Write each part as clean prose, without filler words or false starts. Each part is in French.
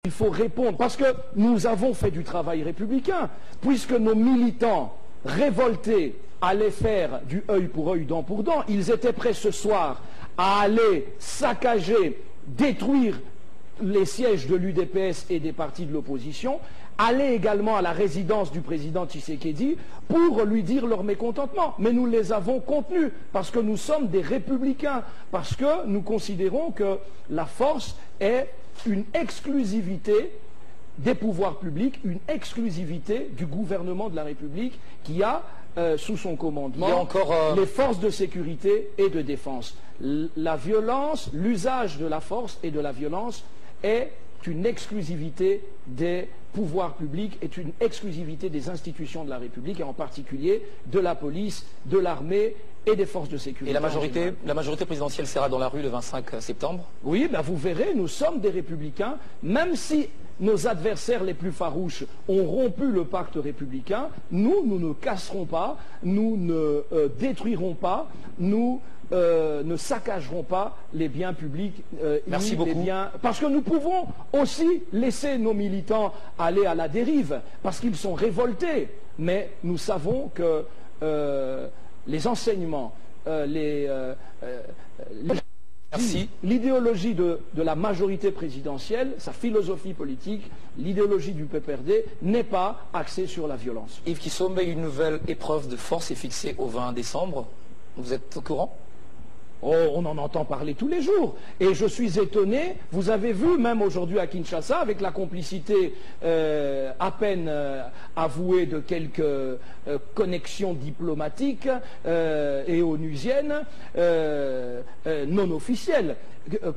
Il faut répondre, parce que nous avons fait du travail républicain, puisque nos militants révoltés allaient faire du œil pour œil, dent pour dent. Ils étaient prêts ce soir à aller saccager, détruire les sièges de l'UDPS et des partis de l'opposition, aller également à la résidence du président Tshisekedi pour lui dire leur mécontentement. Mais nous les avons contenus, parce que nous sommes des républicains, parce que nous considérons que la force est une exclusivité des pouvoirs publics, une exclusivité du gouvernement de la République qui a sous son commandement les forces de sécurité et de défense. La violence, l'usage de la force et de la violence est une exclusivité des pouvoirs publics, est une exclusivité des institutions de la République, et en particulier de la police, de l'armée et des forces de sécurité. Et la majorité présidentielle sera dans la rue le 25 septembre? Oui, ben vous verrez, nous sommes des républicains, même si nos adversaires les plus farouches ont rompu le pacte républicain, nous ne casserons pas, nous ne détruirons pas, nous ne saccagerons pas les biens publics. Merci beaucoup. Parce que nous pouvons aussi laisser nos militants aller à la dérive, parce qu'ils sont révoltés. Mais nous savons que les enseignements, l'idéologie de la majorité présidentielle, sa philosophie politique, l'idéologie du PPRD n'est pas axée sur la violence. Yves Kissome, une nouvelle épreuve de force est fixée au 20 décembre. Vous êtes au courant? Oh, on en entend parler tous les jours. Et je suis étonné, vous avez vu même aujourd'hui à Kinshasa, avec la complicité à peine avouée de quelques connexions diplomatiques et onusiennes non officielles,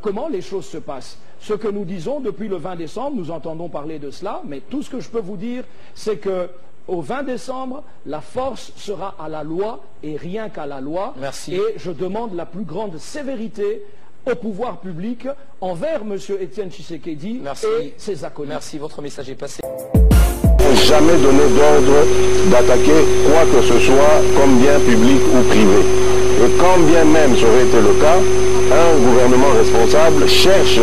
comment les choses se passent. Ce que nous disons depuis le 20 décembre, nous entendons parler de cela, mais tout ce que je peux vous dire, c'est que au 20 décembre, la force sera à la loi et rien qu'à la loi. Merci. Et je demande la plus grande sévérité au pouvoir public envers M. Étienne Tshisekedi et ses acolytes. Merci, votre message est passé. Jamais donné d'ordre d'attaquer quoi que ce soit comme bien public ou privé. Et quand bien même ça aurait été le cas, un gouvernement responsable cherche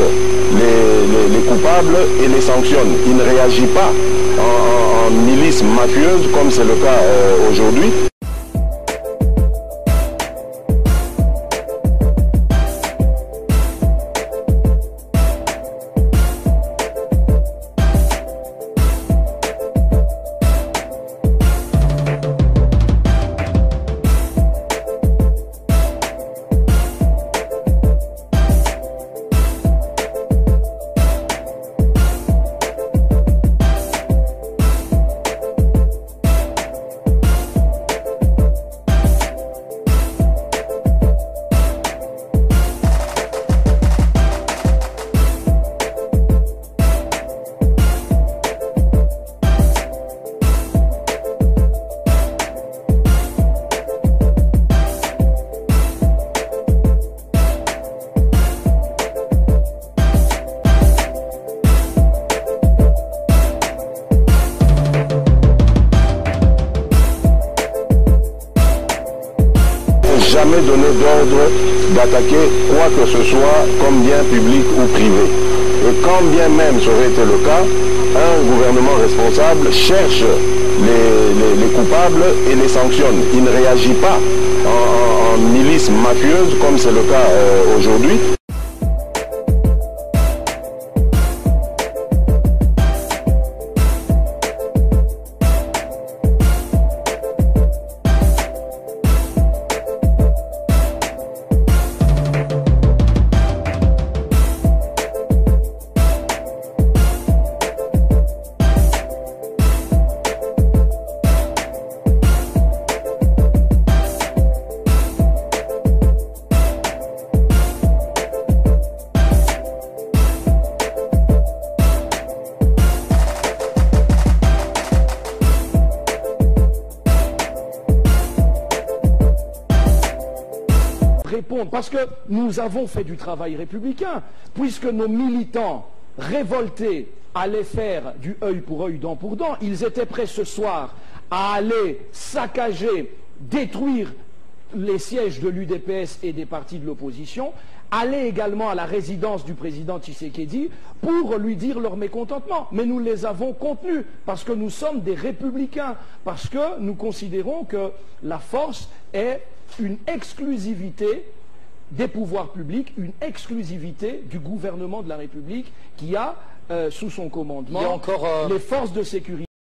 les coupables et les sanctionne. Il ne réagit pas en milice mafieuse comme c'est le cas aujourd'hui. Jamais donné d'ordre d'attaquer quoi que ce soit comme bien public ou privé. Et quand bien même ça aurait été le cas, un gouvernement responsable cherche les coupables et les sanctionne. Il ne réagit pas en milice mafieuse comme c'est le cas aujourd'hui. Répondre, parce que nous avons fait du travail républicain, puisque nos militants révoltés allaient faire du œil pour œil, dent pour dent. Ils étaient prêts ce soir à aller saccager, détruire les sièges de l'UDPS et des partis de l'opposition, allaient également à la résidence du président Tshisekedi pour lui dire leur mécontentement. Mais nous les avons contenus parce que nous sommes des républicains, parce que nous considérons que la force est une exclusivité des pouvoirs publics, une exclusivité du gouvernement de la République qui a sous son commandement Il y a encore, les forces de sécurité.